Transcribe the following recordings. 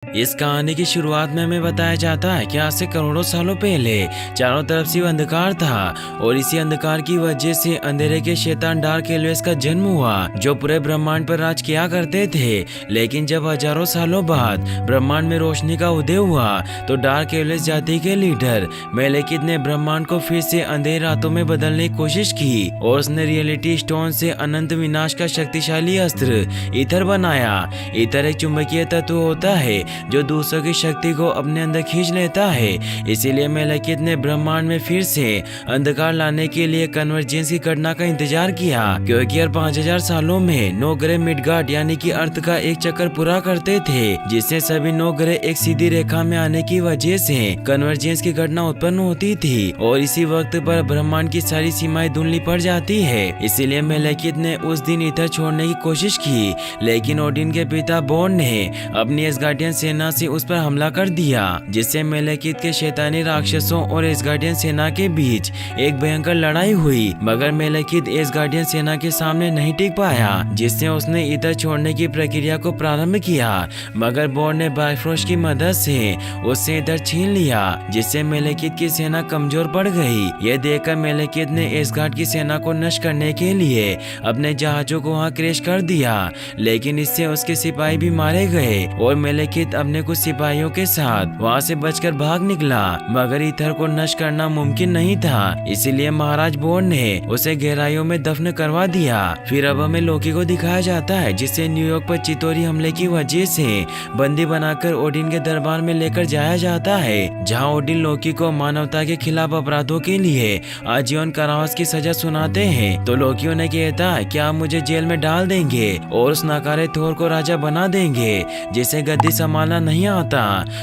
इस कहानी की शुरुआत में हमें बताया जाता है कि आज से करोड़ों सालों पहले चारों तरफ से अंधकार था और इसी अंधकार की वजह से अंधेरे के शैतान डार्क एल्वेस का जन्म हुआ जो पूरे ब्रह्मांड पर राज किया करते थे। लेकिन जब हजारों सालों बाद ब्रह्मांड में रोशनी का उदय हुआ तो डार्क एल्वेस जाति के लीडर मेलेकित ने ब्रह्मांड को फिर से अंधेरे रातों में बदलने की कोशिश की और उसने रियलिटी स्टोन से अनंत विनाश का शक्तिशाली अस्त्र ईथर बनाया। ईथर एक चुंबकीय तत्व होता है जो दूसरों की शक्ति को अपने अंदर खींच लेता है। इसीलिए मेलेकित ने ब्रह्मांड में फिर से अंधकार लाने के लिए कन्वर्जेंस की घटना का इंतजार किया, क्योंकि हर 5000 सालों में 9 ग्रह मिडगार्ड यानी कि अर्थ का एक चक्कर पूरा करते थे, जिससे सभी 9 ग्रह एक सीधी रेखा में आने की वजह से कन्वर्जेंस की घटना उत्पन्न होती थी और इसी वक्त पर ब्रह्मांड की सारी सीमाएं धुंधली पड़ जाती है। इसीलिए मेलेकित ने उस दिन ईथर छोड़ने की कोशिश की, लेकिन ओडिन के पिता बोर्न ने अपनी एसगार्डियन सेना से उस पर हमला कर दिया, जिससे मेलेकित के शैतानी राक्षसों और एसगार्डियन सेना के बीच एक भयंकर लड़ाई हुई। मगर मेलेकित एसगार्डियन सेना के सामने नहीं टिक पाया, जिससे उसने ईथर छोड़ने की प्रक्रिया को प्रारंभ किया। मगर बोर्न ने बाइफ्रोस्ट की मदद से उससे ईथर छीन लिया, जिससे मेलेकित की सेना कमजोर पड़ गई। यह देखकर मेलेकित ने एसगार्ड की सेना को नष्ट करने के लिए अपने जहाजों को वहां क्रैश कर दिया, लेकिन इससे उसके सिपाही भी मारे गए और मेलेकित अपने कुछ सिपाहियों के साथ वहां से बचकर भाग निकला। मगर ईथर को नष्ट करना मुमकिन नहीं था, इसीलिए महाराज बोर्न ने उसे गहराइयों में दफन करवा दिया। फिर अब हमें लोकी को दिखाया जाता है, जिसे न्यूयॉर्क पर चितौरी हमले की वजह से बंदी बनाकर ओडिन के दरबार में लेकर जाया जाता है, जहाँ ओडिन लोकी को मानवता के खिलाफ अपराधों के लिए आजीवन कारावास की सजा सुनाते हैं। तो लोकी उन्हें कहता है कि आप मुझे जेल में डाल देंगे और उस नकारे थोर को राजा बना देंगे जिसे गद्दी संभालना नहीं आता।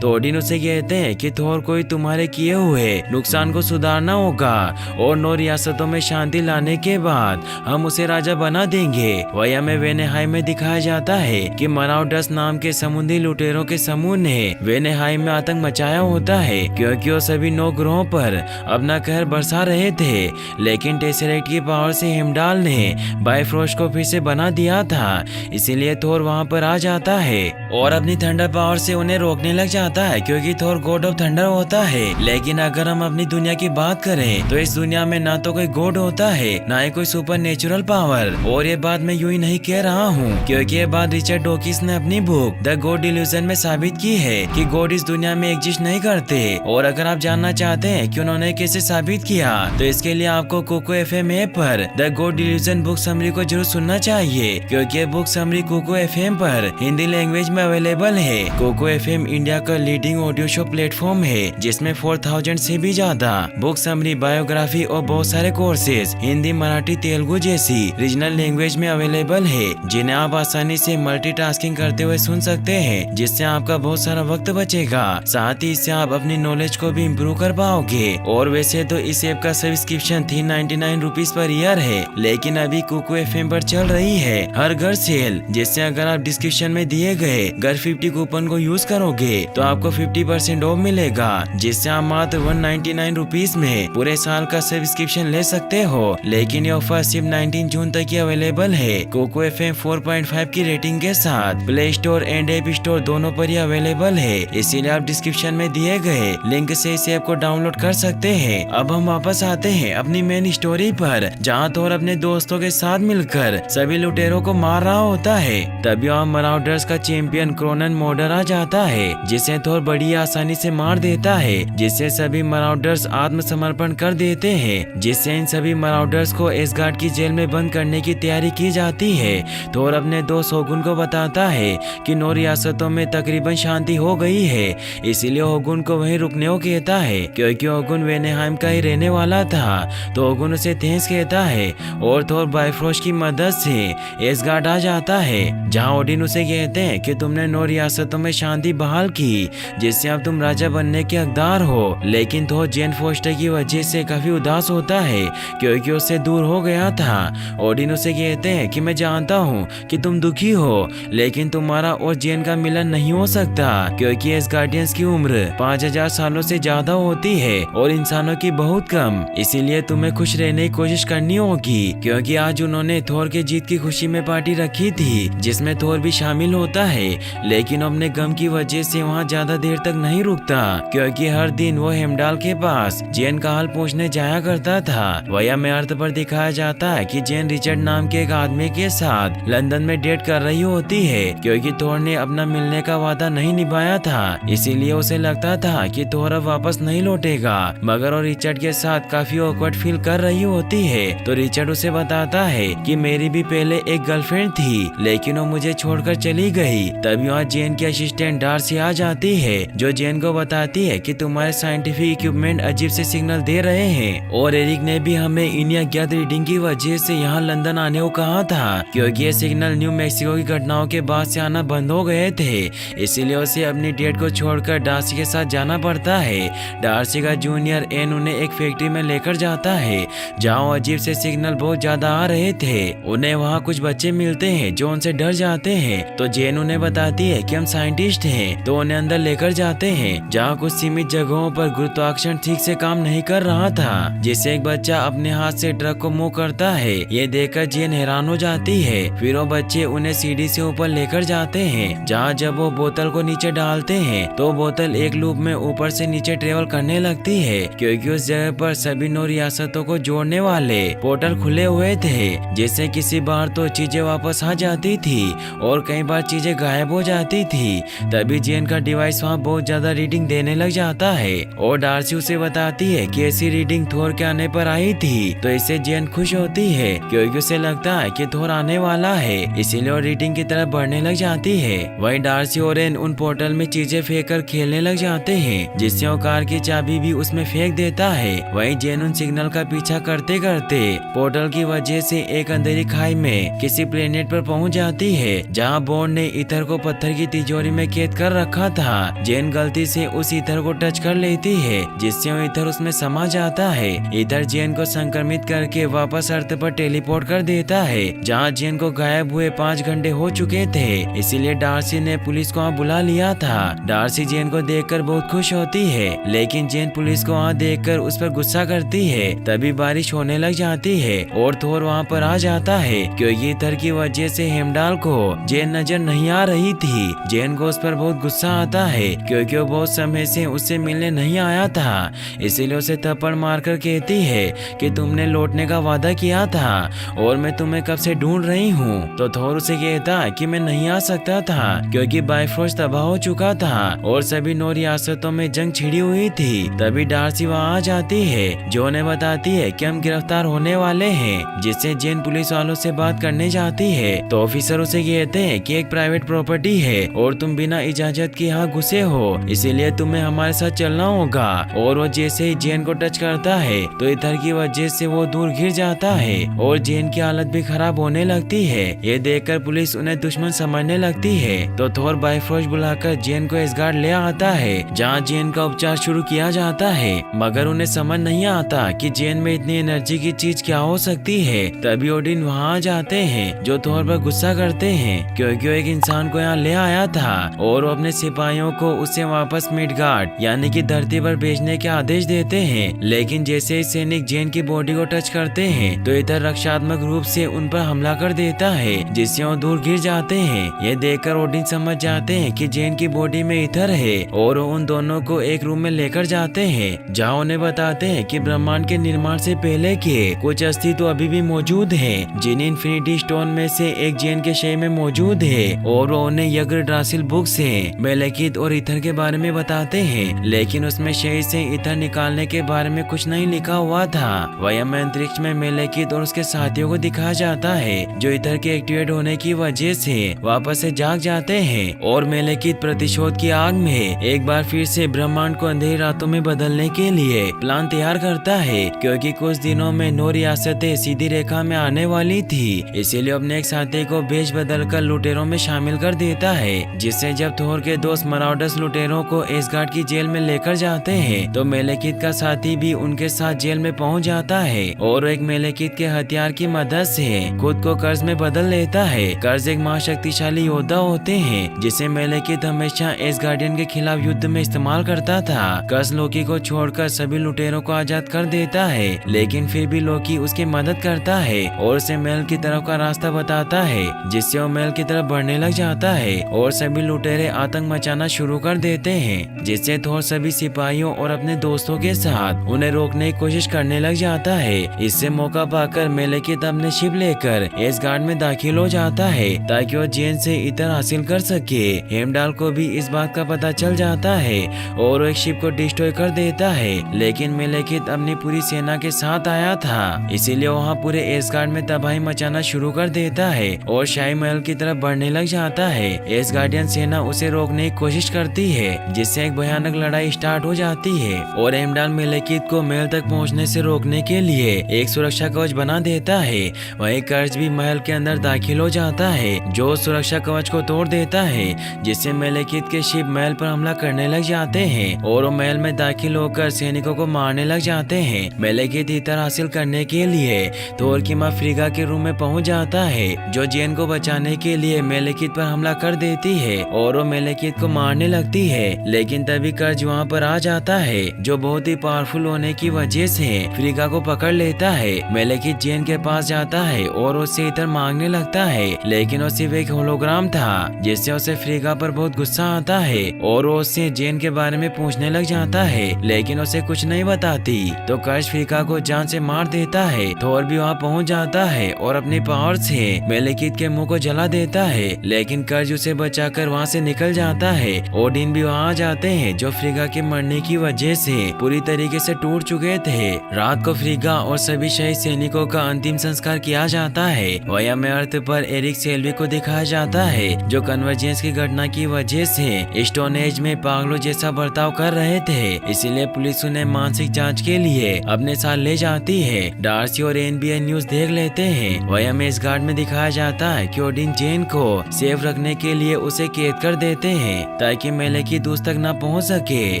तो ओडिन उसे कहते हैं कि थोर को तुम्हारे किए हुए नुकसान को सुधारना होगा और 9 रियासतों में शांति लाने के बाद हम उसे राजा बना देंगे। वही हमें वेनेहाइम में दिखाया जाता है कि मराउडस नाम के समुद्री लुटेरों के समूह ने वेनेहाइम में आतंक मचाया होता है, क्योंकि वो सभी 9 ग्रहों पर अपना कहर बरसा रहे थे। लेकिन टेसरेक्ट की पावर से हेमडाल ने बाइफ्रोस्ट को फिर से बना दिया था, इसीलिए थोर वहां पर आ जाता है और अपनी थंडर पावर से उन्हें रोकने लग जाता है, क्योंकि थोर गॉड ऑफ थंडर होता है। लेकिन अगर हम अपनी दुनिया की बात करें तो इस दुनिया में ना तो कोई गॉड होता है ना ही कोई सुपर नेचुरल पावर। और ये बात मैं यूं ही नहीं कह रहा हूँ, क्योंकि ये बात रिचर्ड डॉकिंस ने अपनी बुक द गॉड इल्यूजन में साबित की है कि गॉड इस दुनिया में एग्जिस्ट नहीं करते। और अगर आप जानना चाहते हैं कि उन्होंने कैसे साबित किया, तो इसके लिए आपको कोको एफएम ऐप पर the God illusion book summary को जरूर सुनना चाहिए, क्योंकि बुक समरी कोको एफएम पर हिंदी लैंग्वेज में अवेलेबल है। कोको एफएम इंडिया का लीडिंग ऑडियो शो प्लेटफॉर्म है, जिसमें 4000 से भी ज्यादा बुक समरी, बायोग्राफी और बहुत सारे कोर्सेज हिंदी, मराठी, तेलुगु जैसी रीजनल लैंग्वेज में अवेलेबल है, जिन्हें आप आसानी से मल्टीटास्किंग करते हुए सुन सकते हैं, जिससे आपका बहुत सारा वक्त बचेगा। साथ ही इससे आप अपनी नॉलेज को भी इम्प्रूव कर पाओगे। और वैसे तो इस ऐप का सब्सक्रिप्शन 399 रुपीज पर ईयर है, लेकिन अभी कोको एफएम पर चल रही है हर घर सेल, जिससे अगर आप डिस्क्रिप्शन में दिए गए घर 50 कूपन को यूज करोगे तो आपको 50% ऑफ मिलेगा, जिससे आप मात्र 199 रुपीज में पूरे साल का सब्सक्रिप्शन ले सकते हो। लेकिन ये ऑफर सिर्फ 19 जून तक ही अवेलेबल है। कोको एफएम 4.5 की रेटिंग के साथ play store and app store दोनों पर ही अवेलेबल है, इसीलिए आप डिस्क्रिप्शन में दिए गए लिंक से इस ऐप को डाउनलोड कर सकते हैं। अब हम वापस आते हैं अपनी मेन स्टोरी पर, जहाँ थोर अपने दोस्तों के साथ मिलकर सभी लुटेरों को मार रहा होता है। तभी वहाँ मराउडर्स का चैंपियन क्रोनन मॉर्डर आ जाता है, जिसे थोर बड़ी आसानी से मार देता है, जिससे सभी मराउडर्स आत्मसमर्पण कर देते हैं, जिससे इन सभी मराउडर्स को एसगार्ड की जेल में बंद करने की तैयारी की जाती है। थोर अपने दोस्त होगुन को बताता है कि 9 रियासतों में तकरीबन शांति हो गई है, इसीलिए होगुन को वहीं रुकने को कहता है, क्योंकि होगुन वेनेहाइम का ही रहने वाला था। तो होगुन उसे थैंक्स कहता है और थोर बाइफ्रोस्ट की मदद से एसगार्ड आ जाता है, जहाँ ओडिन उसे कहते हैं कि तुमने 9 रियासतों में शांति बहाल की, जिससे अब तुम राजा बनने के हकदार हो। लेकिन थोर जेन फोस्टर की वजह से काफी उदास होता है, क्योंकि उससे दूर हो गया था। ओडिन उसे कहते हैं कि मैं जानता हूँ कि तुम दुखी हो, लेकिन तुम्हारा और जेन का मिलन नहीं हो सकता, क्योंकि एसगार्डियंस की उम्र 5000 सालों से ज्यादा होती है और इंसानों की बहुत कम। इसीलिए तुम्हें खुश रहने की कोशिश करनी होगी, क्योंकि आज उन्होंने थोर के जीत की खुशी में पार्टी रखी थी, जिसमें थोर भी शामिल होता है। लेकिन अपने अपने गम की वजह से वहाँ ज्यादा देर तक नहीं रुकता, क्योंकि हर दिन वो हेमडाल के पास जेन का हाल पूछने जाया करता था। वही में अर्थ पर दिखाया जाता है कि जेन रिचर्ड नाम के एक आदमी के साथ लंदन में डेट कर रही होती है, क्योंकि थोर ने अपना मिलने का वादा नहीं निभाया था। इसीलिए उसे लगता था कि थोर अब वापस नहीं लौटेगा, मगर वो रिचर्ड के साथ काफी ऑकवर्ड फील कर रही होती है। तो रिचर्ड उसे बताता है कि मेरी भी पहले एक गर्लफ्रेंड थी, लेकिन वो मुझे छोड़कर चली गई। तभी वहाँ जेन की असिस्टेंट डार्सी आ जाती है, जो जेन को बताती है कि तुम्हारे साइंटिफिक इक्विपमेंट अजीब से सिग्नल दे रहे हैं, और एरिक ने भी हमें इन अज्ञात रीडिंग की वजह से यहाँ लंदन आने को कहा था, क्योंकि ये सिग्नल न्यू मैक्सिको की घटनाओं के बाद से आना बंद हो गए थे। इसीलिए उसे अपनी डेट को छोड़कर डार्सी के साथ जाना पड़ता है। डार्सी का जूनियर एन उन्हें एक फैक्ट्री में लेकर जाता है, जहाँ अजीब से सिग्नल बहुत ज्यादा आ रहे थे। उन्हें वहाँ कुछ बच्चे मिलते हैं जो उनसे डर जाते हैं। तो जेन उन्हें बताती है कि हम साइंटिस्ट हैं, तो उन्हें अंदर लेकर जाते हैं, जहाँ कुछ सीमित जगहों पर गुरुत्वाकर्षण ठीक से काम नहीं कर रहा था, जिससे एक बच्चा अपने हाथ से ट्रक को मूव करता है। ये देखकर जेन हैरान हो जाती है। फिर वो बच्चे उन्हें सीढ़ी से ऊपर लेकर जाते हैं, जहाँ जब वो बोतल को नीचे डालते हैं तो बोतल एक लूप में ऊपर से नीचे ट्रेवल करने लगती है, क्योंकि उस जगह पर सभी 9 रियासतों को जोड़ने वाले पोर्टल खुले हुए थे, जिससे किसी बार तो चीजें वापस आ जाती थी और कई बार चीजें गायब हो जाती थी। तभी जेन का डिवाइस वहाँ बहुत ज्यादा रीडिंग देने लग जाता है, और डार्सी उसे बताती है कि ऐसी रीडिंग थोर के आने पर आई थी। तो इससे जेन खुश होती है, क्योंकि उसे लगता है कि थोर आने वाला है, इसीलिए वो रीडिंग की तरफ बढ़ने लग जाती है। वहीं डार्सी और एन उन पोर्टल में चीजें फेंक कर खेलने लग जाते हैं, जिससे वो कार की चाबी भी उसमें फेंक देता है। वहीं जेन उन सिग्नल का पीछा करते करते पोर्टल की वजह से एक अंधेरी खाई में किसी प्लेनेट पर पहुंच जाती है, जहां बॉन्ड ने ईथर को पत्थर की तिजोरी में कैद कर रखा था। जेन गलती से उस ईथर को टच कर लेती है, जिससे वो ईथर उसमें समा जाता है। ईथर जेन को संक्रमित करके वापस अर्थ पर टेलीपोर्ट कर देता है, जहां जेन को गायब हुए 5 घंटे हो चुके थे। इसीलिए डार्सी ने पुलिस को वहाँ बुला लिया था। डार्सी जेन को देखकर बहुत खुश होती है, लेकिन जेन पुलिस को वहाँ देखकर उस पर गुस्सा करती है। तभी बारिश होने लग जाती है और थोर वहाँ पर आ जाता है, क्योंकि ईथर की वजह से हेमडाल को जेन नजर नहीं आ रही थी। जेन को उस पर बहुत गुस्सा आता है, क्योंकि वो बहुत समय से उससे मिलने नहीं आया था। इसीलिए उसे थप्पड़ मारकर कहती है कि तुमने लौटने का वादा किया था और मैं तुम्हें कब से ढूंढ रही हूँ। तो थोर उसे कहता है कि मैं नहीं आ सकता था, क्योंकि बाइफ्रोस्ट तबाह हो चुका था और सभी 9 रियासतों में जंग छिड़ी हुई थी। तभी डार्सी वहाँ आ जाती है, जो उन्हें बताती है कि हम गिरफ्तार होने वाले हैं, जिससे जेन पुलिस वालों से बात करने जाती है। तो ऑफिसर उसे कहते हैं कि एक प्राइवेट प्रॉपर्टी है और तुम बिना इजाजत के यहाँ घुसे हो, इसीलिए तुम्हें हमारे साथ चलना होगा। और वो जैसे ही जेन को टच करता है तो इधर की वजह से वो दूर गिर जाता है और जेन की हालत भी खराब होने लगती है। ये देखकर पुलिस उन्हें दुश्मन समझने लगती है। तो थोर बाइफ्रोस्ट बुलाकर जेन को एसगार्ड ले आता है, जहाँ जेन का उपचार शुरू किया जाता है, मगर उन्हें समझ नहीं आता कि जेन में इतनी एनर्जी की चीज क्या हो सकती है। तभी ओडिन वहाँ आ जाते हैं, जो थोर पर गुस्सा करते हैं, क्योंकि वो एक इंसान को यहाँ ले आया था और वो अपने सिपाहियों को उसे वापस मिडगार्ड यानी कि धरती पर भेजने के आदेश देते हैं। लेकिन जैसे ही सैनिक जेन की बॉडी को टच करते हैं तो इधर रक्षात्मक रूप से उन पर हमला कर देता है, जिससे वो दूर गिर जाते हैं। ये देखकर ओडिन समझ जाते हैं कि जेन की बॉडी में ईथर है और वो उन दोनों को एक रूम में लेकर जाते हैं, जहाँ उन्हें बताते हैं कि ब्रह्मांड के निर्माण से पहले के कुछ अस्तित्व अभी भी मौजूद है, जिन इन्फिनिटी स्टोन में से एक जेन के शय में मौजूद है, और वो उन्हें यग्रड्रासिल बुक से मेलेकित और ईथर के बारे में बताते हैं। लेकिन उसमें शय से ईथर निकालने के बारे में कुछ नहीं लिखा हुआ था। वही में अंतरिक्ष में मेलेकित और उसके साथियों को दिखाया जाता है, जो ईथर के एक्टिवेट होने की वजह से वापस से जाग जाते हैं, और मेलेकित प्रतिशोध की आग में एक बार फिर से ब्रह्मांड को अंधेरी रातों में बदलने के लिए प्लान तैयार करता है, क्योंकि कुछ दिनों में 9 रियासतें सीधी रेखा में आने वाली थी। इसीलिए अपने एक साथी को भेज बदल कर लुटेरों में शामिल कर देता है, जिससे जब थोर के दोस्त मराउडस लुटेरों को एसगार्ड की जेल में लेकर जाते हैं तो मेलेकित का साथी भी उनके साथ जेल में पहुंच जाता है, और एक मेलेकित के हथियार की मदद से खुद को कर्ज में बदल लेता है। कर्ज एक महाशक्तिशाली योद्धा होते हैं, जिसे मेलेकित हमेशा एसगार्डियन के खिलाफ युद्ध में इस्तेमाल करता था। कर्ज लोकी को छोड़कर सभी लुटेरों को आजाद कर देता है, लेकिन फिर भी लोकी उसकी मदद करता है और उसे महल की तरफ का रास्ता बताता है, जिससे वो महल की तरफ बढ़ने लग जाता है और सभी लुटेरे आतंक मचाना शुरू कर देते हैं, जिससे थोर सभी सिपाहियों और अपने दोस्तों के साथ उन्हें रोकने की कोशिश करने लग जाता है। इससे मौका पाकर मेलेकित अपने शिप लेकर एसगार्ड में दाखिल हो जाता है ताकि वो जेन से इतर हासिल कर सके। हेमडाल को भी इस बात का पता चल जाता है और वो एक शिप को डिस्ट्रॉय कर देता है, लेकिन मेलेकित अपनी पूरी सेना के साथ आया था, इसीलिए वहाँ पूरे एसगार्ड में तबाही मचाना शुरू कर देता है और शाही महल की तरफ बढ़ने लग जाता है। एसगार्डियन सेना उसे रोकने की कोशिश करती है, जिससे एक भयानक लड़ाई स्टार्ट हो जाती है और हेमडाल मेलेकित को महल तक पहुंचने से रोकने के लिए एक सुरक्षा कवच बना देता है। वहीं कर्ज भी महल के अंदर दाखिल हो जाता है, जो सुरक्षा कवच को तोड़ देता है, जिससे मेलेकित के शिप महल पर हमला करने लग जाते हैं और वो महल में दाखिल होकर सैनिकों को मारने लग जाते हैं। मेलेकित इतर हासिल करने के लिए थोर की मां फ्रीगा के रूम में पहुंच जाता है, जो जेन को बचाने के लिए मेलेकित पर हमला कर देती है और वो मेलेकित को मारने लगती है। लेकिन तभी कर्ज वहाँ पर आ जाता है, जो बहुत ही पावरफुल होने की वजह से फ्रीगा को पकड़ लेता है। मेलेकित जेन के पास जाता है और उससे इतर मांगने लगता है, लेकिन वो सिर्फ एक होलोग्राम था, जिससे उसे फ्रीगा पर बहुत गुस्सा आता है और वो उससे जेन के बारे में पूछने लग जाता है, लेकिन उसे कुछ नहीं बताती। तो कर्ज फ्रीगा को जान से मार देता है। थोर भी वहाँ पहुँच जाता है और अपनी पावर से मेलेकित के मुंह को जला देता है, लेकिन कर्ज उसे बचाकर वहाँ से निकल जाता है। ओडिन भी वहाँ आ जाते हैं, जो फ्रीगा के मरने की वजह से पूरी तरीके से टूट चुके थे। रात को फ्रीगा और सभी शहीद सैनिकों का अंतिम संस्कार किया जाता है। वया में अर्थ पर एरिक सेल्वी को दिखाया जाता है, जो कन्वर्जेंस की घटना की वजह से स्टोन एज में पागलों जैसा बर्ताव कर रहे थे, इसीलिए पुलिस उन्हें मानसिक जांच के लिए अपने साथ ले जाती है। डार्सी और एनबीए न्यूज देख लेते हैं। वया में इस घाट में दिखाया जाता है कि ओडिन जेन को सेफ रखने के लिए उसे कैद कर देते हैं, ताकि मेलेकित उस तक न पहुंच सके।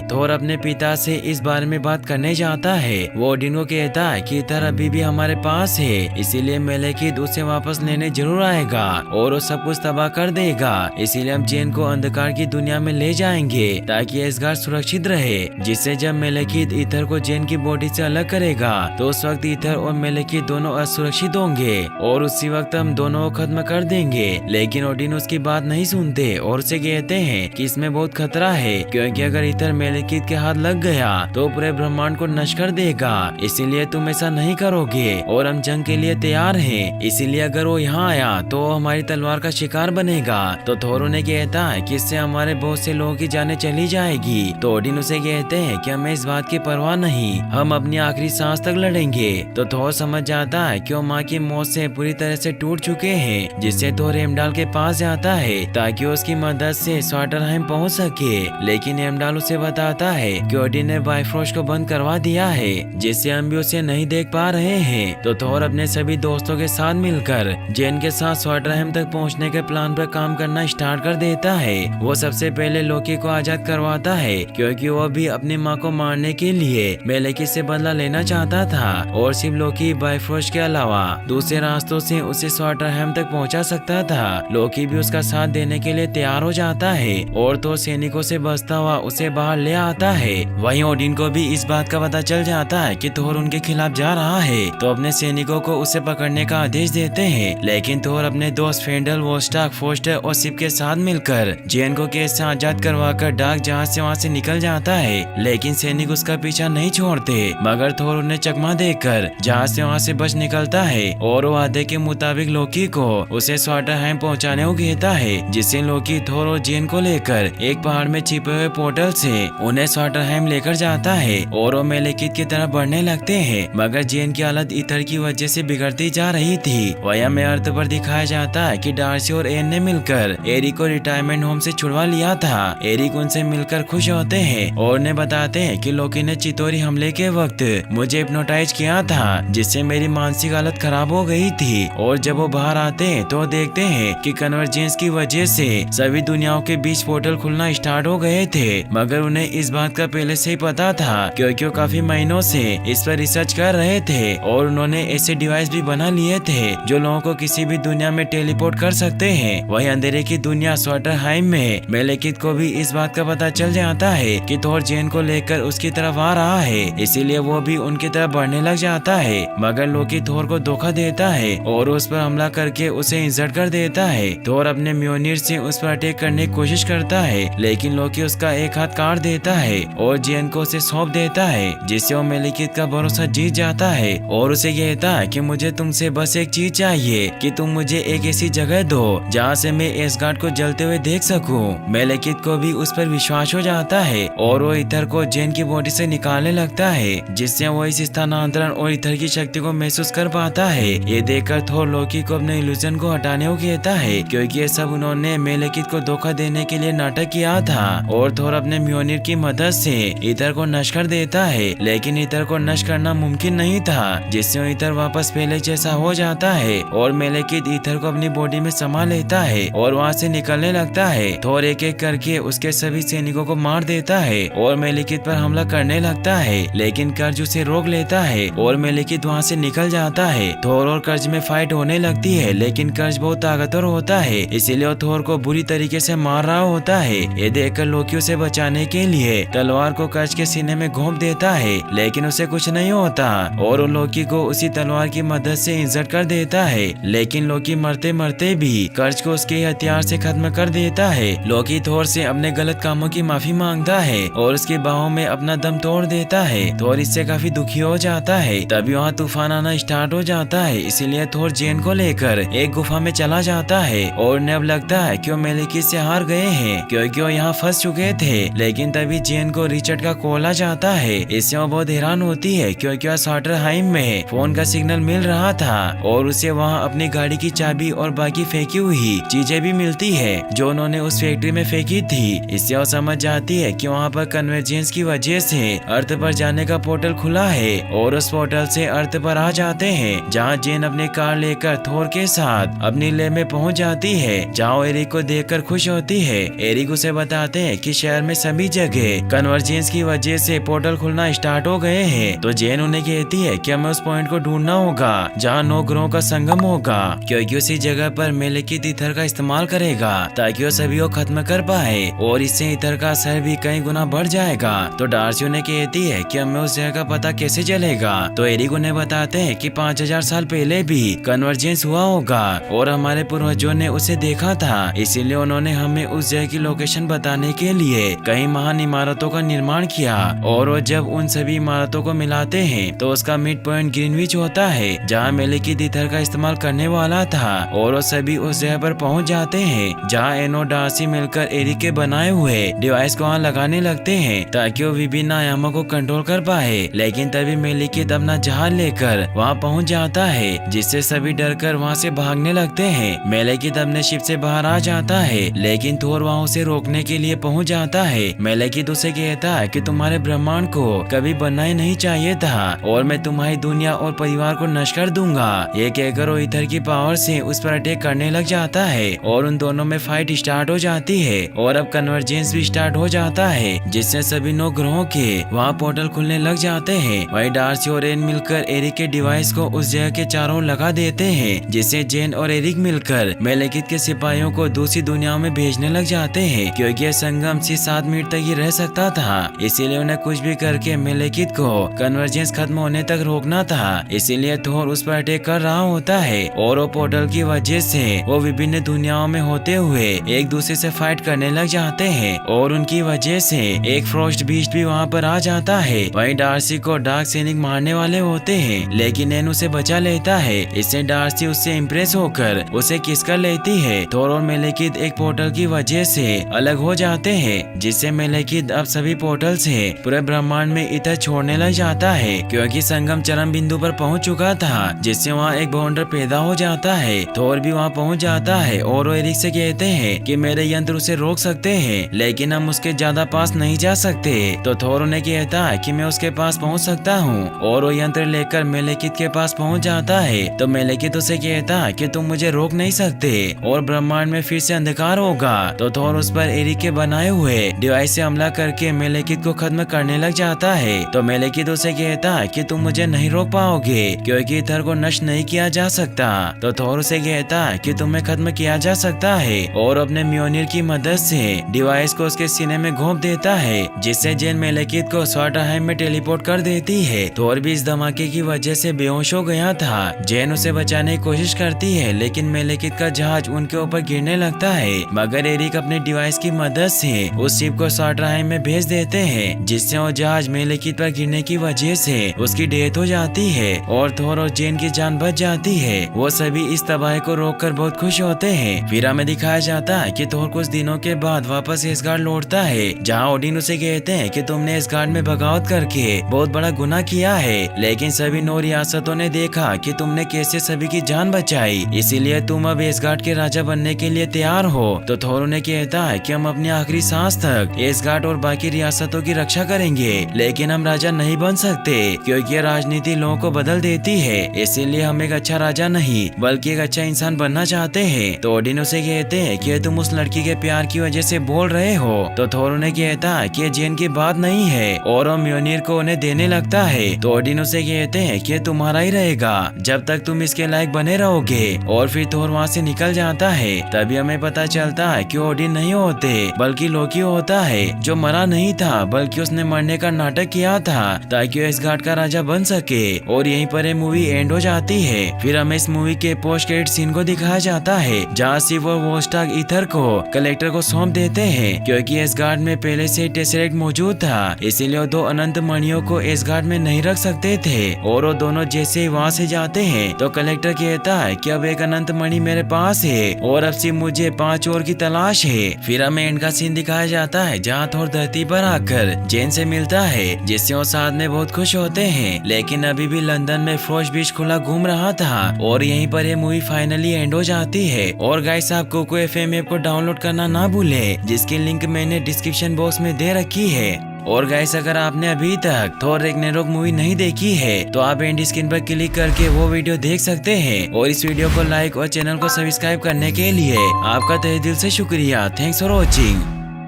थोर अपने पिता से इस बारे में बात करने जाता है। वो ओडिन को कहता है कि इतर अभी भी हमारे पास है, इसीलिए मेलेकित उसे वापस लेने जरूर आएगा और वो सब कुछ तबाह कर देगा। इसीलिए हम जेन को अंधकार की दुनिया में ले जाएंगे ताकि एसगार्ड सुरक्षित रहे, जिससे जब मेलेकित इतर को जेन की बॉडी से अलग करेगा तो उस वक्त इतर और मेलेकित दोनों असुरक्षित होंगे और उसी वक्त हम दोनों को खत्म कर देंगे। लेकिन ओडिन उसकी बात नहीं सुनते और उसे कहते हैं कि इसमें बहुत खतरा है, क्योंकि अगर इतर मेलेकित के हाथ लग गया तो पूरे ब्रह्मांड को नष्ट कर देगा, इसीलिए तुम ऐसा नहीं करोगे और हम जंग के लिए तैयार हैं। इसीलिए अगर वो यहाँ आया तो हमारी तलवार का शिकार बनेगा। तो थोर उन्हें कहता है कि इससे हमारे बहुत से लोगों की जानें चली जाएगी। तो ओडिन उसे कहते हैं कि हमें इस बात की परवाह नहीं, हम अपनी आखिरी सांस तक लड़ेंगे। तो थोर समझ जाता है कि वो माँ की मौत से पूरी तरह से टूट चुके हैं, जिससे थोर हेमडाल के पास जाता है ताकि उसकी मदद से स्वाटरहाइम पहुंच सके। लेकिन हेमडाल उसे बताता है कि ओडिन ने बाइफ्रोस्ट को बंद करवा दिया है, जिससे हम भी उसे नहीं देख पा रहे हैं। तो थोर अपने सभी दोस्तों के साथ मिलकर जेन के साथ स्वाटरहाइम तक पहुंचने के प्लान पर काम करना स्टार्ट कर देता है। वो सबसे पहले लोकी को आजाद करवाता है, क्योंकि वो भी अपनी माँ को मारने के लिए मेलेकित से बदला लेना चाहता था और सिर्फ लोकी बाइफ्रोस्ट के अलावा दूसरे रास्तों से उसे स्वाटरहाइम तक पहुंचा सकता था। लोकी भी उसका साथ देने के लिए तैयार हो जाता है और तो सैनिकों से बचता हुआ उसे बाहर ले आता है। वहीं ओडिन को भी इस बात का पता चल जाता है कि थोर उनके खिलाफ जा रहा है, तो अपने सैनिकों को उसे पकड़ने का आदेश देते हैं। लेकिन थोर अपने दोस्त फेंडल, वोस्टाक, फोस्टर और सिप के साथ मिलकर जेन को केस से आजाद करवाकर डाक जहाज से वहाँ से निकल जाता है। लेकिन सैनिक उसका पीछा नहीं छोड़ते, मगर थोर उन्हें चकमा देकर जहाज से वहाँ से बच निकलता है और वो वादे के मुताबिक लोकी को उसे स्वाटरहाइम पहुँचाने को कहता है, जिससे लोकी थोर और जेन को लेकर एक पहाड़ में छिपे हुए पोर्टल से उन्हें स्वाटरहाइम लेकर जाता है और वो मेलेकित की तरफ बढ़ने लगते हैं। मगर जेन की हालत इतर की वजह से बिगड़ती जा रही थी। वया में अर्थ पर दिखाया जाता है कि डार्सी और एन ने मिलकर एरिक को रिटायरमेंट होम से छुड़वा लिया था। एरिक उनसे मिलकर खुश होते हैं और उन्हें बताते हैं कि लोकी ने चितोरी हमले के वक्त मुझे हिप्नोटाइज किया था, जिससे मेरी मानसिक हालत खराब हो गई थी। और जब वो बाहर आते हैं तो देखते हैं कि कन्वर्जेंस की वजह से सभी दुनियाओं के बीच पोर्टल खुलना स्टार्ट हो गए थे, मगर उन्हें इस बात का पहले से ही पता था, क्योंकि वो काफी महीनों से इस पर रिसर्च कर रहे थे और उन्होंने ऐसे डिवाइस भी बना लिए थे जो लोगों को किसी भी दुनिया में टेलीपोर्ट कर सकते हैं। वहीं अंधेरे की दुनिया स्वाटरहाइम में मेलेकित को भी इस बात का पता चल जाता है कि थोर जेन को लेकर उसकी तरफ आ रहा है, इसीलिए वो भी उनकी तरफ बढ़ने लग जाता है। मगर लोकी थोर को धोखा देता है और उस पर हमला करके उसे इंसर्ट कर देता है। थोर अपने म्योनिर से उस उस पर अटैक करने की कोशिश करता है, लेकिन लोकी उसका एक हाथ काट देता है और जेन को उसे सौंप देता है, जिससे वो मेलेकित का भरोसा जीत जाता है और उसे कहता है कि मुझे तुमसे बस एक चीज चाहिए कि तुम मुझे एक ऐसी जगह दो जहाँ से मैं एसगार्ड को जलते हुए देख सकूं। मेलेकित को भी उस पर विश्वास हो जाता है और वो ईथर को जेन की बॉडी से निकालने लगता है, जिससे वो इस स्थानांतरण और ईथर की शक्ति को महसूस कर पाता है। ये देखकर थोर लोकी को अपने इल्यूजन को हटाने को कहता है, क्योंकि ये सब उन्होंने मेलेकित को धोखा देने के लिए नाटक किया था। और थोर अपने म्योनिर की मदद से ईथर को नष्ट कर देता है, लेकिन ईथर को नष्ट करना मुमकिन नहीं था, जिससे ईथर वापस पहले जैसा हो जाता है और मेलेकित ईथर को अपनी बॉडी में समा लेता है और वहाँ से निकलने लगता है। थोर एक एक करके उसके सभी सैनिकों को मार देता है और मेलेकित पर हमला करने लगता है, लेकिन कर्ज उसे रोक लेता है और मेलेकित वहाँ से निकल जाता है। थोर और कर्ज में फाइट होने लगती है, लेकिन कर्ज बहुत ताकतवर होता है, इसीलिए वो थोर को बुरी तरीके से मार रहा होता है। ये देखकर लोकी उसे बचाने के लिए तलवार को कर्ज के सीने में घोंप देता है, लेकिन उसे कुछ नहीं होता और वो लोकी को उसी तलवार की मदद से इंजर्ड कर देता है। लेकिन लोकी मरते मरते भी कर्ज को उसके हथियार से खत्म कर देता है। लोकी थोर से अपने गलत कामों की माफी मांगता है और उसके बाहों में अपना दम तोड़ देता है। थोर इससे काफी दुखी हो जाता है। तभी वहाँ तूफान आना स्टार्ट हो जाता है, इसीलिए थोर जेन को लेकर एक गुफा में चला जाता है और उन्हें अब लगता है कि वो मेलेकित से हार गए हैं, क्योंकि वो यहाँ फंस चुके थे। लेकिन तभी जेन को रिचर्ड का कॉल आ जाता है। इससे वो बहुत हैरान होती है, क्योंकि वह साटरहाइम में फोन का सिग्नल मिल रहा था और उसे वहाँ अपनी गाड़ी की चाबी और बाकी फेंकी हुई चीजें भी मिलती है जो उन्होंने उस फैक्ट्री में फेंकी थी। इससे वो समझ जाती है कि वहाँ पर कन्वर्जेंस की वजह से अर्थ पर जाने का पोर्टल खुला है और उस पोर्टल से अर्थ पर आ जाते हैं, जहाँ जेन अपनी कार लेकर थोर के साथ अपनी ले में पहुँच जाती है, जहाँ एरिक को देखकर खुश होती है। एरिक उसे बताते हैं कि शहर में सभी जगह कन्वर्जेंस की वजह से पोर्टल खुलना स्टार्ट हो गए हैं। तो जेन उन्हें कहती है कि हमें उस पॉइंट को ढूंढना होगा जहाँ 9 ग्रहों का संगम होगा, क्योंकि उसी जगह पर मेलेकित ईथर का इस्तेमाल करेगा ताकि वो सभी को खत्म कर पाए और इससे ईथर का असर भी कई गुना बढ़ जाएगा। तो डार्सी उन्हें कहती है कि हमें उस जगह का पता कैसे चलेगा। तो एरिक उन्हें बताते हैं कि 5000 साल पहले भी कन्वर्जेंस हुआ होगा और हमारे पूर्वजों ने उसे देखा था, इसीलिए उन्होंने हमें उस जगह की लोकेशन बताने के लिए कई महान इमारतों का निर्माण किया और वो जब उन सभी इमारतों को मिलाते हैं तो उसका मिड पॉइंट ग्रीनविच होता है, जहाँ मेलेकित ईथर का इस्तेमाल करने वाला था। और वो सभी उस जगह पर पहुंच जाते हैं जहाँ एनो डार्सी मिलकर एरिक के बनाए हुए डिवाइस को वहाँ लगाने लगते हैं ताकि वो विभिन्न आयामों को कंट्रोल कर पाए। लेकिन तभी मेलेकित अपना जहाज लेकर वहाँ पहुँच जाता है, जिससे सभी डरकर वहाँ से भागने लगते हैं। मेलेकित अपने शिप से बाहर आ जाता है, लेकिन थोर वहाँ उसे रोकने के लिए पहुँच जाता है। मेलेकित उसे कहता है कि तुम्हारे ब्रह्मांड को कभी बनना ही नहीं चाहिए था और मैं तुम्हारी दुनिया और परिवार को नष्ट कर दूंगा। ये कहकर वो ईथर की पावर से उस पर अटैक करने लग जाता है और उन दोनों में फाइट स्टार्ट हो जाती है और अब कन्वर्जेंस भी स्टार्ट हो जाता है, जिससे सभी 9 ग्रहों के वहाँ पोर्टल खुलने लग जाते हैं। वही डार्सी और एन मिलकर एरिक के डिवाइस को उस जगह के चारों लगा देते हैं, जिससे जेन और एरिक मिलकर मेलेकित के सिपाहियों को दूसरी दुनियाओं में भेजने लग जाते हैं, क्योंकि यह संगम सिर्फ 7 मिनट तक ही रह सकता था। इसीलिए उन्हें कुछ भी करके मेलेकित को कन्वर्जेंस खत्म होने तक रोकना था। इसीलिए थोर उस पर अटैक कर रहा होता है और वो पोर्टल की वजह से वो विभिन्न दुनियाओं में होते हुए एक दूसरे से फाइट करने लग जाते हैं और उनकी वजह से एक फ्रॉस्ट बीस्ट भी वहाँ पर आ जाता है। वहीं डार्सी को डार्क सैनिक मारने वाले होते हैं, लेकिन एन उसे बचा लेता है। इससे डार्सी उससे इम्प्रेस होकर उसे किस कर लेती है। थोर और मेलेकित एक पोर्टल की वजह से अलग हो जाते हैं, जिससे मेलेकित अब सभी पोर्टल से पूरे ब्रह्मांड में ईथर छोड़ने लग जाता है, क्योंकि संगम चरम बिंदु पर पहुंच चुका था, जिससे वहाँ एक बाउंडर पैदा हो जाता है। थोर भी वहाँ पहुंच जाता है और वो एरिक से कहते हैं कि मेरे यंत्र उसे रोक सकते हैं, लेकिन हम उसके ज्यादा पास नहीं जा सकते। तो थोर उन्हें कहता है कि मैं उसके पास पहुंच सकता हूँ और वो यंत्र लेकर मेलेकित के पास पहुंच जाता है। तो मेलेकित उसे कहता है कि तुम मुझे रोक नहीं सकते और ब्रह्मांड में फिर से अंधकार होगा। तो थोर उस पर एरिक के बनाए हुए डिवाइस से हमला करके मेलेकित को खत्म करने लग जाता है। तो मेलेकित उसे कहता है कि तुम मुझे नहीं रोक पाओगे, क्योंकि ईथर को नष्ट नहीं किया जा सकता। तो थोर उसे कहता है कि तुम्हें खत्म किया जा सकता है और अपने म्योनिर की मदद से डिवाइस को उसके सीने में घोंप देता है, जिससे जेन मेलेकित को स्वाटरहाइम में टेलीपोर्ट कर देती है। थोर भी इस धमाके की वजह से बेहोश हो गया था। जेन उसे बचाने की कोशिश करती है, लेकिन मेलेकित का जहाज उनके ऊपर गिरने लगता लगता है, मगर एरिक अपने डिवाइस की मदद से उस शिप को सॉल्टरहाइम में भेज देते हैं, जिससे वो जहाज मेलेकित पर गिरने की वजह से उसकी डेथ हो जाती है और थोर और जेन की जान बच जाती है। वो सभी इस तबाही को रोककर बहुत खुश होते हैं। फिर हमें दिखाया जाता है कि थोर कुछ दिनों के बाद वापस एसगार्ड लौटता है, जहाँ ओडिन उसे कहते हैं कि तुमने एसगार्ड में बगावत करके बहुत बड़ा गुनाह किया है, लेकिन सभी 9 रियासतों ने देखा कि तुमने कैसे सभी की जान बचाई, इसीलिए तुम अब एसगार्ड के राजा बनने के लिए तैयार हो। तो थोर उन्हें कहता है कि हम अपनी आखिरी सांस तक एसगार्ड और बाकी रियासतों की रक्षा करेंगे, लेकिन हम राजा नहीं बन सकते क्योंकि ये राजनीति लोगों को बदल देती है, इसीलिए हम एक अच्छा राजा नहीं बल्कि एक अच्छा इंसान बनना चाहते हैं। तो ओडिन उसे कहते हैं कि तुम उस लड़की के प्यार की वजह से बोल रहे हो। तो थोर उन्हें कहता है कि जेन की बात नहीं है और वो म्योनिर को उन्हें देने लगता है। तो ओडिन उसे कहते हैं कि तुम्हारा ही रहेगा जब तक तुम इसके लायक बने रहोगे, और फिर थोर वहाँ से निकल जाता है। तभी हमें पता चलता है कि ओडिन नहीं होते बल्कि लोकी होता है, जो मरा नहीं था बल्कि उसने मरने का नाटक किया था ताकि वो एसगार्ड का राजा बन सके। और यहीं पर ये मूवी एंड हो जाती है। फिर हमें इस मूवी के पोस्ट क्रेडिट सीन को दिखाया जाता है, जहाँ सिर्फ वो वोस्टाग ईथर को कलेक्टर को सौंप देते हैं, क्योंकि एसगार्ड में पहले से टेसरेक्ट मौजूद था, इसीलिए वो 2 अनंत मणियों को एसगार्ड में नहीं रख सकते थे। और वो दोनों जैसे ही वहाँ से जाते हैं तो कलेक्टर कहता है कि अब एक अनंत मणि मेरे पास है और अब सिर्फ मुझे 5 और की तलाश है। फिर हमें एंड का सीन दिखाया जाता है, जहाँ थोर धरती पर आकर जेन से मिलता है, जिससे वो साथ में बहुत खुश होते हैं। लेकिन अभी भी लंदन में फ्रोस्ट बीच खुला घूम रहा था और यहीं पर ये मूवी फाइनली एंड हो जाती है। और गाइस, आप कोको FM ऐप को डाउनलोड करना ना भूले, जिसकी लिंक मैंने डिस्क्रिप्शन बॉक्स में दे रखी है। और गाइस, अगर आपने अभी तक थोर रैग्नारोक मूवी नहीं देखी है तो आप एंड स्क्रीन पर क्लिक करके वो वीडियो देख सकते हैं। और इस वीडियो को लाइक और चैनल को सब्सक्राइब करने के लिए आपका तहे दिल से शुक्रिया। Thanks for watching.